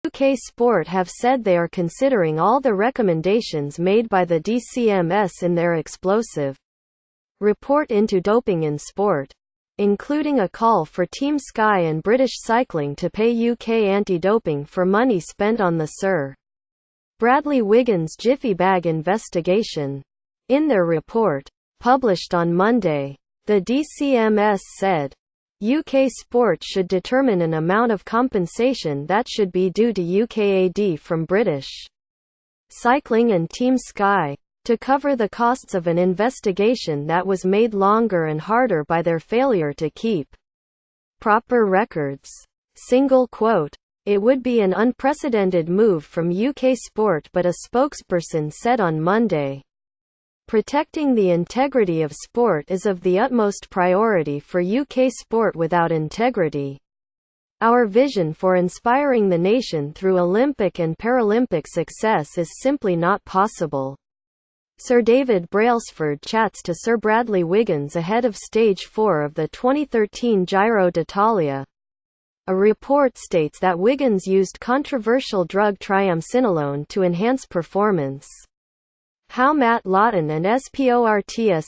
UK Sport have said they are considering all the recommendations made by the DCMS in their explosive report into doping in sport, including a call for Team Sky and British Cycling to pay UK anti-doping for money spent on the Sir Bradley Wiggins Jiffy Bag investigation. In their report, published on Monday, the DCMS said, UK Sport should determine an amount of compensation that should be due to UKAD from British Cycling and Team Sky, to cover the costs of an investigation that was made longer and harder by their failure to keep proper records. It would be an unprecedented move from UK Sport, but a spokesperson said on Monday. Protecting the integrity of sport is of the utmost priority for UK sport. Without integrity, our vision for inspiring the nation through Olympic and Paralympic success is simply not possible. Sir David Brailsford chats to Sir Bradley Wiggins ahead of Stage 4 of the 2013 Giro d'Italia. A report states that Wiggins used controversial drug triamcinolone to enhance performance. How Matt Lawton and SPORTSMAILLED.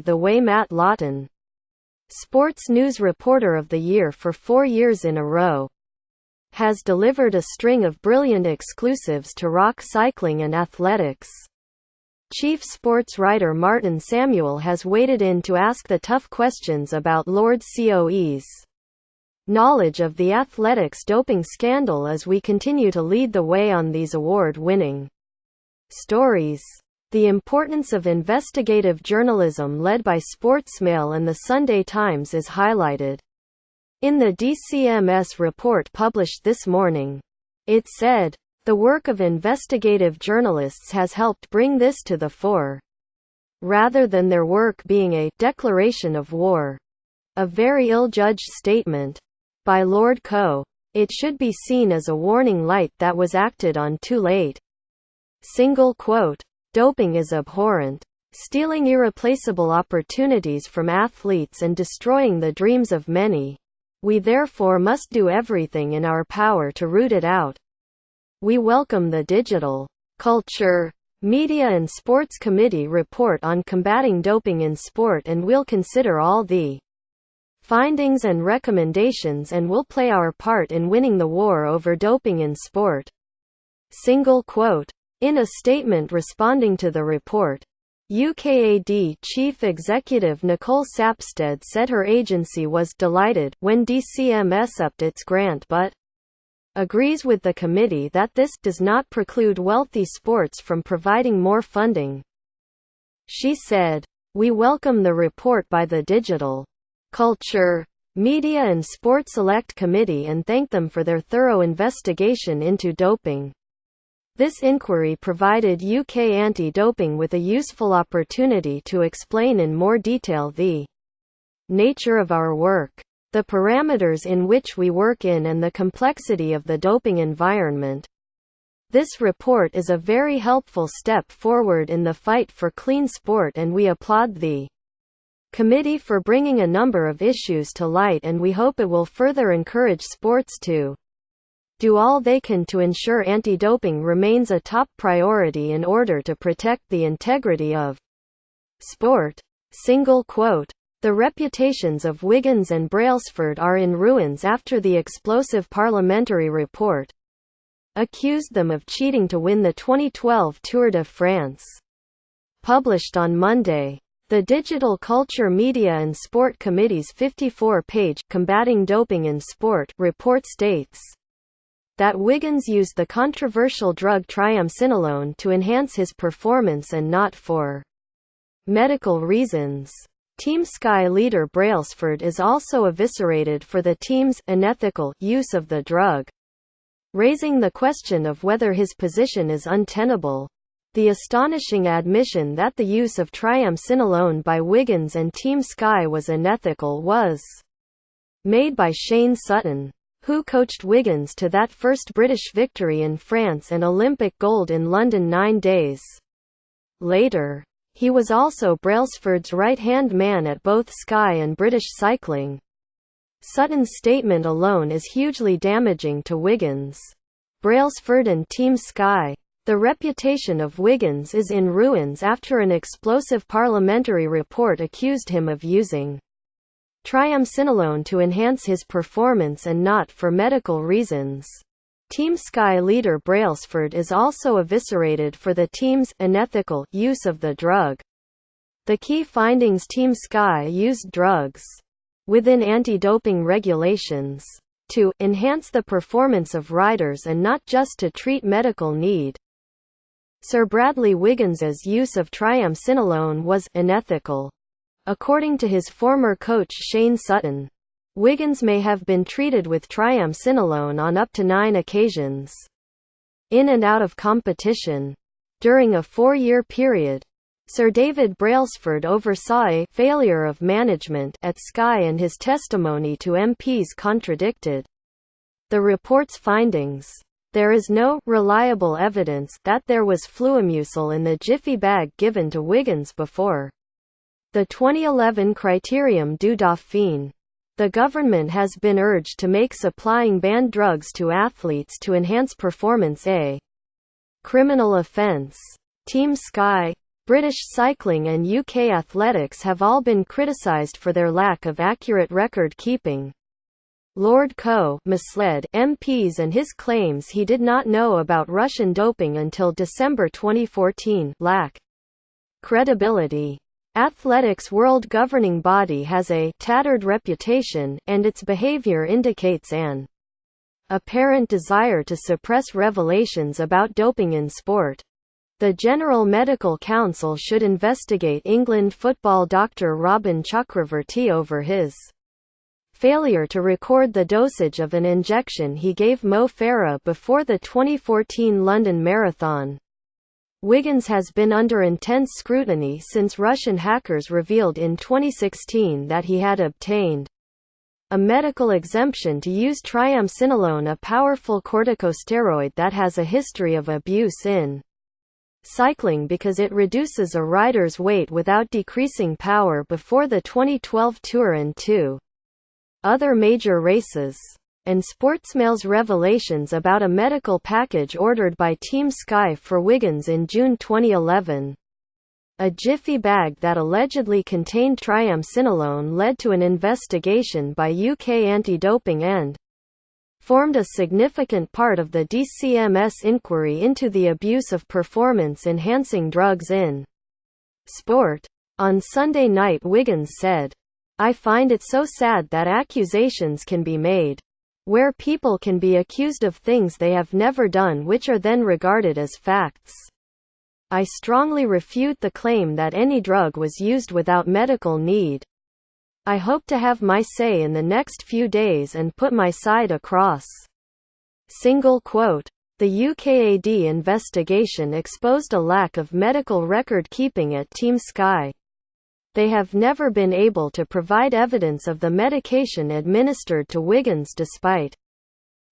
The way Matt Lawton, Sports News Reporter of the Year for 4 years in a row, has delivered a string of brilliant exclusives to rock cycling and athletics. Chief sports writer Martin Samuel has waded in to ask the tough questions about Lord COE's knowledge of the athletics doping scandal as we continue to lead the way on these award-winning stories. The importance of investigative journalism led by Sportsmail and the Sunday Times is highlighted in the DCMS report published this morning. It said, "The work of investigative journalists has helped bring this to the fore, rather than their work being a declaration of war. A very ill-judged statement by Lord Co. It should be seen as a warning light that was acted on too late. Doping is abhorrent, stealing irreplaceable opportunities from athletes and destroying the dreams of many. We therefore must do everything in our power to root it out. We welcome the Digital, Culture, Media and Sports Committee report on combating doping in sport, and we'll consider all the findings and recommendations and will play our part in winning the war over doping in sport." In a statement responding to the report, UKAD Chief Executive Nicole Sapstead said her agency was delighted when DCMS upped its grant, but agrees with the committee that this does not preclude wealthy sports from providing more funding. She said, "We welcome the report by the Digital, Culture, Media and Sport Select Committee and thank them for their thorough investigation into doping. This inquiry provided UK anti-doping with a useful opportunity to explain in more detail the nature of our work, the parameters in which we work in and the complexity of the doping environment. This report is a very helpful step forward in the fight for clean sport and we applaud the committee for bringing a number of issues to light, and we hope it will further encourage sports to do all they can to ensure anti-doping remains a top priority in order to protect the integrity of sport." The reputations of Wiggins and Brailsford are in ruins after the explosive parliamentary report accused them of cheating to win the 2012 Tour de France. Published on Monday, the Digital Culture Media and Sport Committee's 54-page "Combating Doping in Sport" report states that Wiggins used the controversial drug triamcinolone to enhance his performance and not for medical reasons. Team Sky leader Brailsford is also eviscerated for the team's unethical use of the drug, raising the question of whether his position is untenable. The astonishing admission that the use of triamcinolone by Wiggins and Team Sky was unethical was made by Shane Sutton, who coached Wiggins to that first British victory in France and Olympic gold in London 9 days later. He was also Brailsford's right-hand man at both Sky and British Cycling. Sutton's statement alone is hugely damaging to Wiggins, Brailsford and Team Sky. The reputation of Wiggins is in ruins after an explosive parliamentary report accused him of using triamcinolone to enhance his performance and not for medical reasons. Team Sky leader Brailsford is also eviscerated for the team's unethical use of the drug. The key findings: Team Sky used drugs within anti-doping regulations to enhance the performance of riders and not just to treat medical need. Sir Bradley Wiggins's use of triamcinolone was unethical. According to his former coach Shane Sutton, Wiggins may have been treated with triamcinolone on up to 9 occasions, in and out of competition, during a 4-year period. Sir David Brailsford oversaw a failure of management at Sky and his testimony to MPs contradicted the report's findings. There is no reliable evidence that there was fluimucil in the Jiffy bag given to Wiggins before the 2011 Critérium du Dauphiné. The government has been urged to make supplying banned drugs to athletes to enhance performance a criminal offence. Team Sky, British Cycling and UK Athletics have all been criticised for their lack of accurate record keeping. Lord Coe misled MPs and his claims he did not know about Russian doping until December 2014 lack credibility. Athletics' world governing body has a tattered reputation, and its behavior indicates an apparent desire to suppress revelations about doping in sport. The General Medical Council should investigate England football doctor Robin Chakravarti over his failure to record the dosage of an injection he gave Mo Farah before the 2014 London Marathon. Wiggins has been under intense scrutiny since Russian hackers revealed in 2016 that he had obtained a medical exemption to use triamcinolone, a powerful corticosteroid that has a history of abuse in cycling because it reduces a rider's weight without decreasing power before the 2012 Tour and 2 other major races. And Sportsmail's revelations about a medical package ordered by Team Sky for Wiggins in June 2011. A Jiffy bag that allegedly contained triamcinolone led to an investigation by UK anti-doping and formed a significant part of the DCMS inquiry into the abuse of performance-enhancing drugs in sport. On Sunday night, Wiggins said, "I find it so sad that accusations can be made where people can be accused of things they have never done which are then regarded as facts. I strongly refute the claim that any drug was used without medical need. I hope to have my say in the next few days and put my side across." Single quote. The UKAD investigation exposed a lack of medical record keeping at Team Sky. They have never been able to provide evidence of the medication administered to Wiggins despite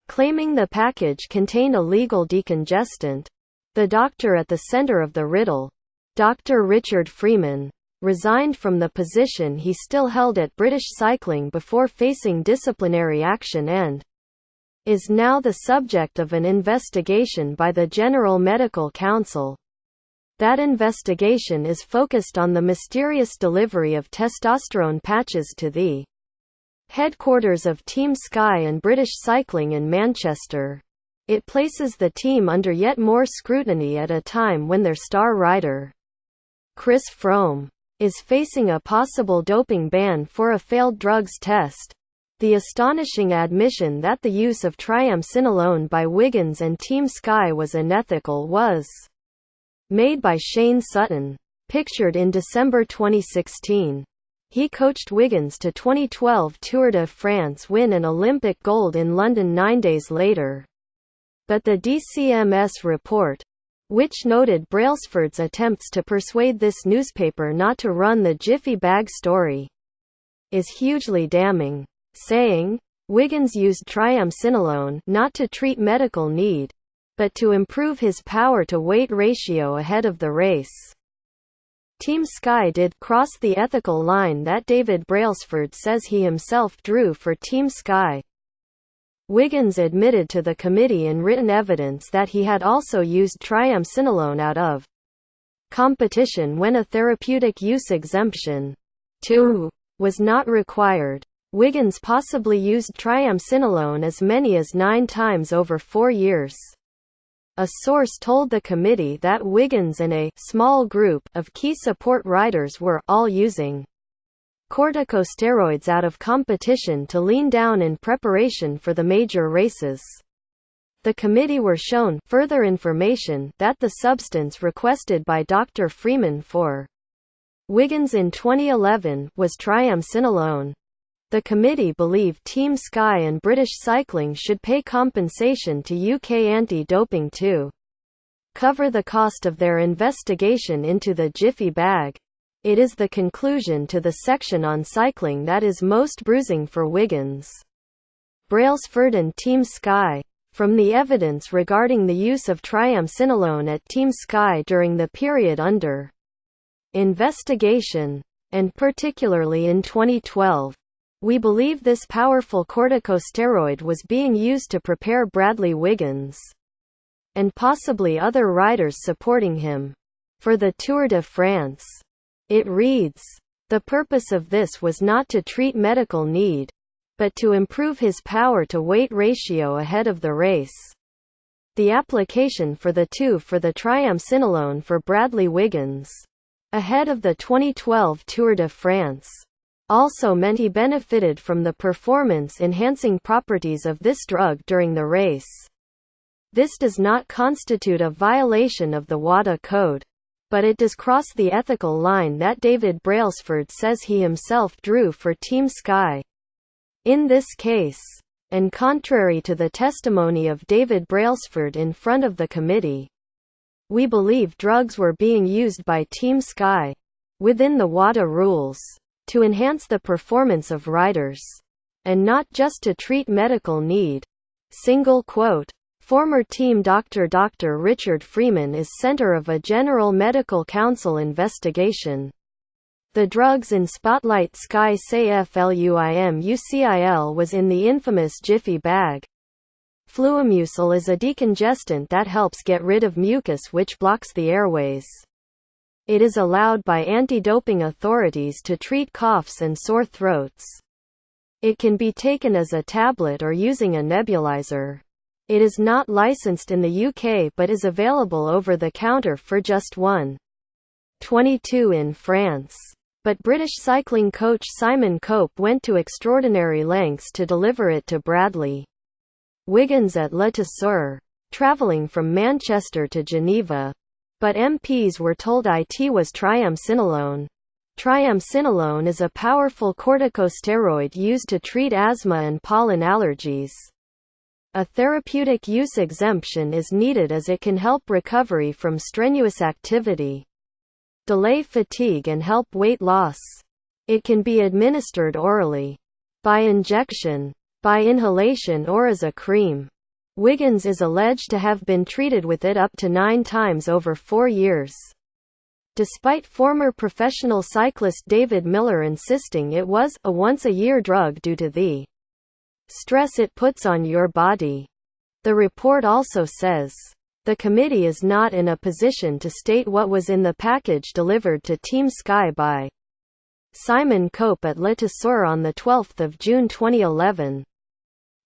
claiming the package contained a legal decongestant. The doctor at the centre of the riddle, Dr. Richard Freeman, resigned from the position he still held at British Cycling before facing disciplinary action and is now the subject of an investigation by the General Medical Council. That investigation is focused on the mysterious delivery of testosterone patches to the headquarters of Team Sky and British Cycling in Manchester. It places the team under yet more scrutiny at a time when their star rider, Chris Froome, is facing a possible doping ban for a failed drugs test. The astonishing admission that the use of triamcinolone by Wiggins and Team Sky was unethical was made by Shane Sutton. Pictured in December 2016. He coached Wiggins to 2012 Tour de France win and Olympic gold in London 9 days later. But the DCMS report, which noted Brailsford's attempts to persuade this newspaper not to run the Jiffy bag story, is hugely damning, saying, Wiggins used triamcinolone not to treat medical need, but to improve his power-to-weight ratio ahead of the race. Team Sky did cross the ethical line that David Brailsford says he himself drew for Team Sky. Wiggins admitted to the committee in written evidence that he had also used triamcinolone out of competition when a therapeutic use exemption 2 was not required. Wiggins possibly used triamcinolone as many as 9 times over 4 years. A source told the committee that Wiggins and a small group of key support riders were all using corticosteroids out of competition to lean down in preparation for the major races. The committee were shown further information that the substance requested by Dr. Freeman for Wiggins in 2011 was triamcinolone. The committee believed Team Sky and British Cycling should pay compensation to UK anti-doping to cover the cost of their investigation into the Jiffy bag. It is the conclusion to the section on cycling that is most bruising for Wiggins, Brailsford and Team Sky. From the evidence regarding the use of triamcinolone at Team Sky during the period under investigation, and particularly in 2012, we believe this powerful corticosteroid was being used to prepare Bradley Wiggins and possibly other riders supporting him for the Tour de France. It reads, "The purpose of this was not to treat medical need, but to improve his power-to-weight ratio ahead of the race." The application for the triamcinolone for Bradley Wiggins ahead of the 2012 Tour de France also meant he benefited from the performance-enhancing properties of this drug during the race. This does not constitute a violation of the WADA code, but it does cross the ethical line that David Brailsford says he himself drew for Team Sky. In this case, and contrary to the testimony of David Brailsford in front of the committee, we believe drugs were being used by Team Sky, within the WADA rules, to enhance the performance of riders, and not just to treat medical need. Single quote. Former team doctor Dr. Richard Freeman is center of a General Medical Council investigation. The drugs in Spotlight Sky say FLUIMUCIL was in the infamous Jiffy bag. Fluimucil is a decongestant that helps get rid of mucus which blocks the airways. It is allowed by anti-doping authorities to treat coughs and sore throats. It can be taken as a tablet or using a nebulizer. It is not licensed in the UK but is available over the counter for just £1.22 in France. But British cycling coach Simon Cope went to extraordinary lengths to deliver it to Bradley Wiggins at Le Tour, travelling from Manchester to Geneva. But MPs were told it was triamcinolone. Triamcinolone is a powerful corticosteroid used to treat asthma and pollen allergies. A therapeutic use exemption is needed as it can help recovery from strenuous activity, delay fatigue and help weight loss. It can be administered orally, by injection, by inhalation or as a cream. Wiggins is alleged to have been treated with it up to 9 times over 4 years, despite former professional cyclist David Miller insisting it was a once-a-year drug due to the stress it puts on your body. The report also says, the committee is not in a position to state what was in the package delivered to Team Sky by Simon Cope at Le Tour on 12 June 2011.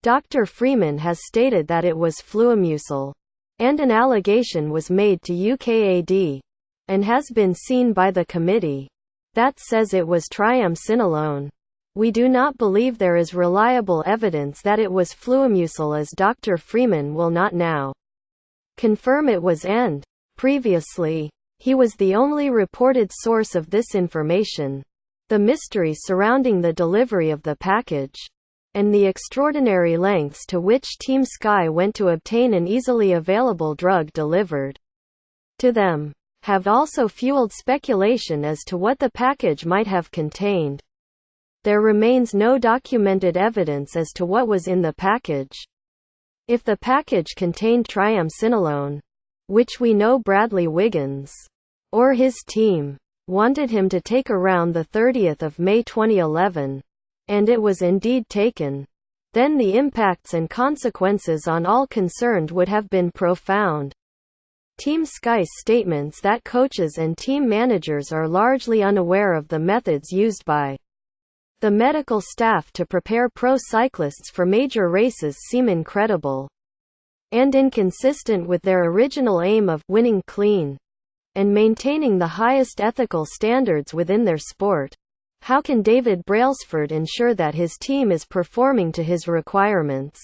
Dr. Freeman has stated that it was Fluimucil, and an allegation was made to UKAD, and has been seen by the committee, that says it was triamcinolone. We do not believe there is reliable evidence that it was Fluimucil as Dr. Freeman will not now confirm it was and, previously, he was the only reported source of this information. The mystery surrounding the delivery of the package, and the extraordinary lengths to which Team Sky went to obtain an easily available drug delivered to them, have also fueled speculation as to what the package might have contained. There remains no documented evidence as to what was in the package. If the package contained triamcinolone, which we know Bradley Wiggins, or his team, wanted him to take around 30 May 2011, and it was indeed taken, then the impacts and consequences on all concerned would have been profound. Team Sky's statements that coaches and team managers are largely unaware of the methods used by the medical staff to prepare pro cyclists for major races seem incredible and inconsistent with their original aim of winning clean and maintaining the highest ethical standards within their sport. How can David Brailsford ensure that his team is performing to his requirements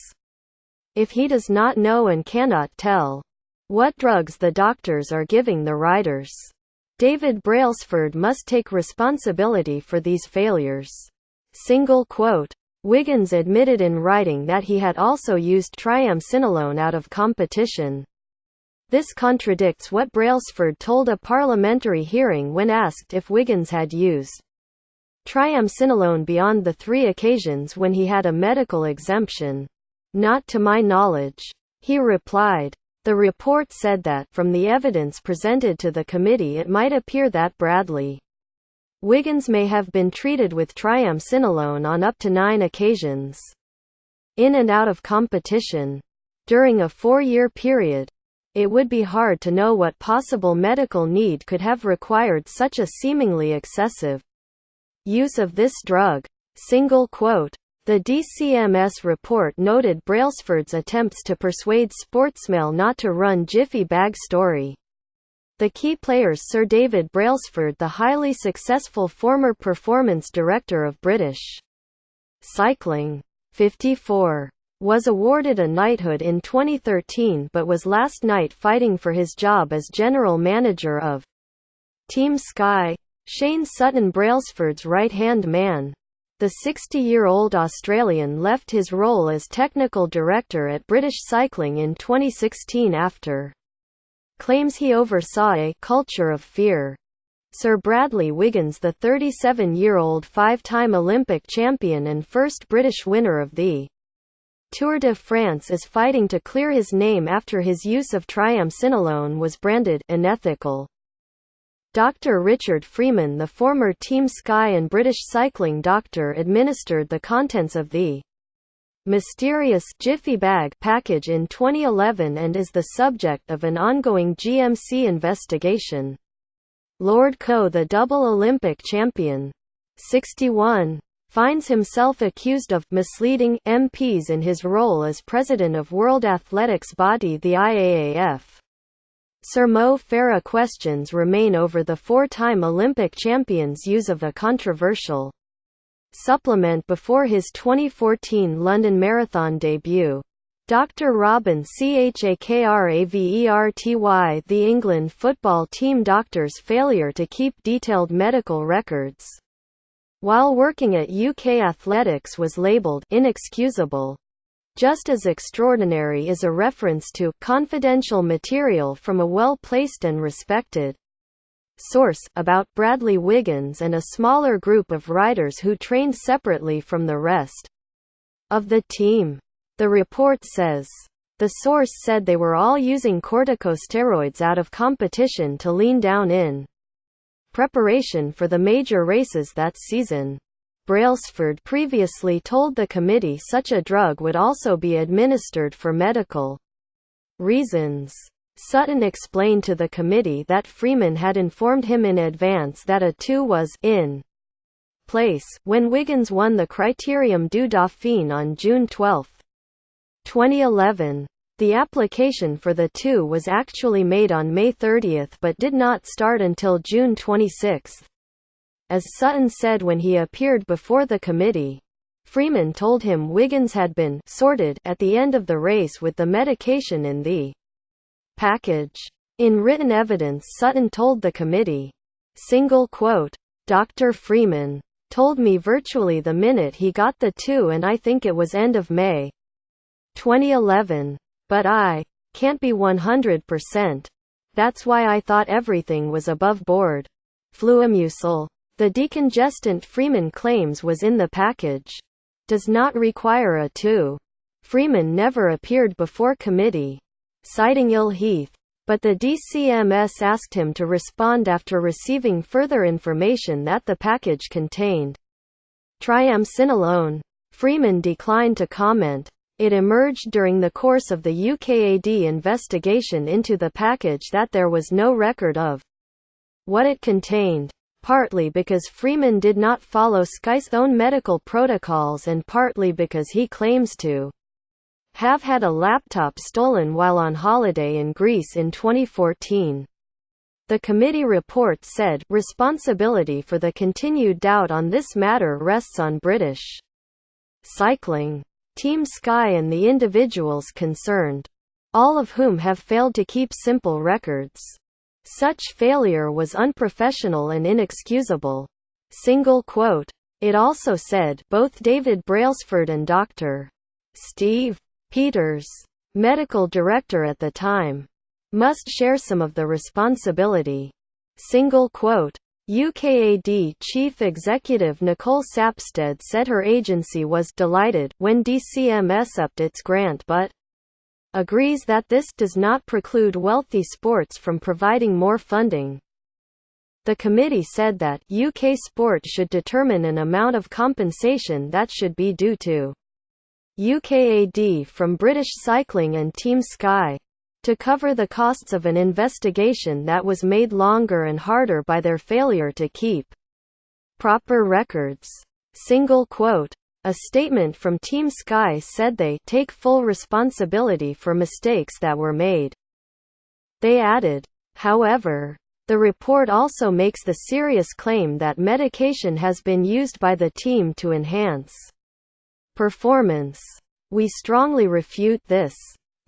if he does not know and cannot tell what drugs the doctors are giving the riders? David Brailsford must take responsibility for these failures. Single quote. Wiggins admitted in writing that he had also used triamcinolone out of competition. This contradicts what Brailsford told a parliamentary hearing when asked if Wiggins had used triamcinolone beyond the 3 occasions when he had a medical exemption. Not to my knowledge, he replied. The report said that, from the evidence presented to the committee, it might appear that Bradley Wiggins may have been treated with triamcinolone on up to 9 occasions, in and out of competition, during a 4-year period. It would be hard to know what possible medical need could have required such a seemingly excessive use of this drug. Single quote. The DCMS report noted Brailsford's attempts to persuade Sportsmail not to run Jiffy Bag story. The key players Sir David Brailsford, the highly successful former performance director of British Cycling, 54, was awarded a knighthood in 2013 but was last night fighting for his job as general manager of Team Sky. Shane Sutton, Brailsford's right-hand man, the 60-year-old Australian left his role as technical director at British Cycling in 2016 after claims he oversaw a culture of fear. Sir Bradley Wiggins, the 37-year-old 5-time Olympic champion and first British winner of the Tour de France, is fighting to clear his name after his use of triamcinolone was branded unethical. Dr. Richard Freeman, the former Team Sky and British Cycling doctor, administered the contents of the mysterious Jiffy Bag package in 2011 and is the subject of an ongoing GMC investigation. Lord Coe, the double Olympic champion, 61, finds himself accused of misleading MPs in his role as president of World Athletics body the IAAF. Sir Mo Farah questions remain over the 4-time Olympic champion's use of a controversial supplement before his 2014 London Marathon debut. Dr. Robin Chakraverty, the England football team doctor's failure to keep detailed medical records while working at UK Athletics was labelled inexcusable. Just as extraordinary is a reference to confidential material from a well-placed and respected source about Bradley Wiggins and a smaller group of riders who trained separately from the rest of the team. The report says the source said they were all using corticosteroids out of competition to lean down in preparation for the major races that season. Brailsford previously told the committee such a drug would also be administered for medical reasons. Sutton explained to the committee that Freeman had informed him in advance that a 2 was in place when Wiggins won the Critérium du Dauphiné on June 12, 2011. The application for the 2 was actually made on May 30 but did not start until June 26. As Sutton said when he appeared before the committee, Freeman told him Wiggins had been sorted at the end of the race with the medication in the package. In written evidence, Sutton told the committee, single quote, Dr. Freeman told me virtually the minute he got the 2, and I think it was end of May 2011. But I can't be 100%. That's why I thought everything was above board. Fluimucil The decongestant Freeman claims was in the package does not require a 2. Freeman never appeared before committee, citing ill health, but the DCMS asked him to respond after receiving further information that the package contained triamcinolone. Freeman declined to comment. It emerged during the course of the UKAD investigation into the package that there was no record of what it contained, partly because Freeman did not follow Sky's own medical protocols and partly because he claims to have had a laptop stolen while on holiday in Greece in 2014. The committee report said, responsibility for the continued doubt on this matter rests on British Cycling, Team Sky and the individuals concerned, all of whom have failed to keep simple records. Such failure was unprofessional and inexcusable. It also said, both David Brailsford and Dr. Steve Peters, medical director at the time, must share some of the responsibility. UKAD Chief Executive Nicole Sapstead said her agency was delighted when DCMS upped its grant but agrees that this does not preclude wealthy sports from providing more funding. The committee said that UK sport should determine an amount of compensation that should be due to UKAD from British Cycling and Team Sky to cover the costs of an investigation that was made longer and harder by their failure to keep proper records. A statement from Team Sky said they take full responsibility for mistakes that were made. They added, however, the report also makes the serious claim that medication has been used by the team to enhance performance. We strongly refute this.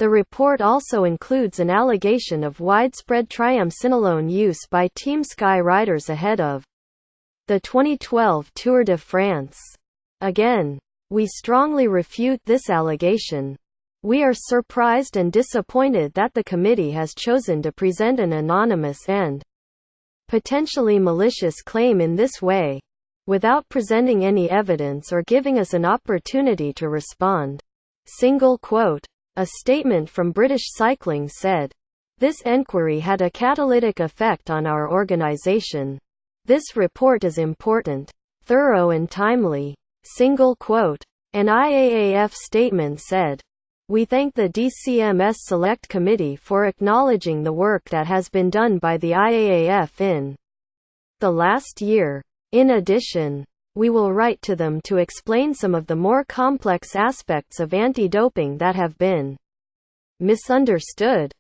The report also includes an allegation of widespread triamcinolone use by Team Sky riders ahead of the 2012 Tour de France. Again, we strongly refute this allegation. We are surprised and disappointed that the committee has chosen to present an anonymous and potentially malicious claim in this way, without presenting any evidence or giving us an opportunity to respond. A statement from British Cycling said, "This enquiry had a catalytic effect on our organisation. This report is important, thorough and timely." An IAAF statement said, "We thank the DCMS Select Committee for acknowledging the work that has been done by the IAAF in the last year. In addition, we will write to them to explain some of the more complex aspects of anti-doping that have been misunderstood."